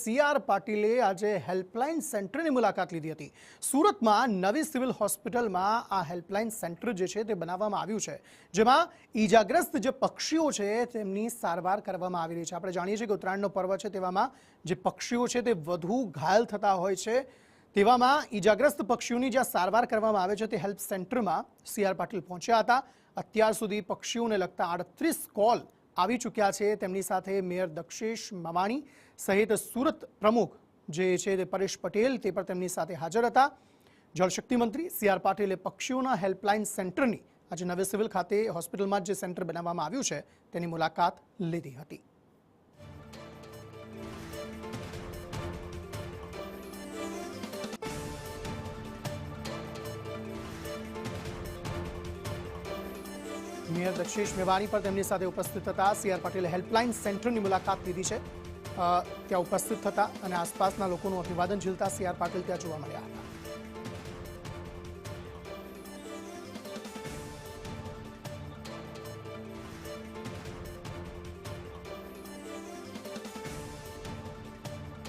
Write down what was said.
CR પાટીલે આજે helpline સેન્ટરની મુલાકાત લીધી હતી। સુરતમાં નવી સિવિલ હોસ્પિટલમાં આ હેલ્પલાઇન સેન્ટર જે છે તે બનાવવામાં આવ્યું છે, જેમાં ઈજાગ્રસ્ત જે પક્ષીઓ છે તેમની સારવાર કરવામાં આવી રહી છે। આપણે જાણીએ છીએ કે ઉત્તરાયણનો પર્વ છે, તેવામાં જે પક્ષીઓ છે તે વધુ ઘાયલ થતા હોય છે, તેવામાં ઈજાગ્રસ્ત પક્ષીઓની જ્યાં સારવાર કરવામાં આવે છે તે હેલ્પ સેન્ટરમાં સીઆર પાટીલ પહોંચ્યા હતા। અત્યાર સુધી પક્ષીઓને લગતા 38 કોલ આવી ચૂક્યા છે। તેમની સાથે મેયર દક્ષેશ મવાણી સહિત સુરત પ્રમુખ જે છે તે પરેશ પટેલ તે પણ તેમની સાથે હાજર હતા। જળશક્તિ મંત્રી સીઆર પાટીલે પક્ષીઓના હેલ્પલાઇન સેન્ટરની આજે નવી સિવિલ ખાતે હોસ્પિટલમાં જે સેન્ટર બનાવવામાં આવ્યું છે તેની મુલાકાત લીધી હતી। મેયર દક્ષેશ મેવાણી પર તેમની સાથે ઉપસ્થિત હતા। સીઆર પાટીલે હેલ્પલાઇન સેન્ટરની મુલાકાત લીધી છે, ત્યાં ઉપસ્થિત હતા અને આસપાસના લોકોનું અભિવાદન ઝીલતા સીઆર પાટીલ ત્યાં જોવા મળ્યા હતા।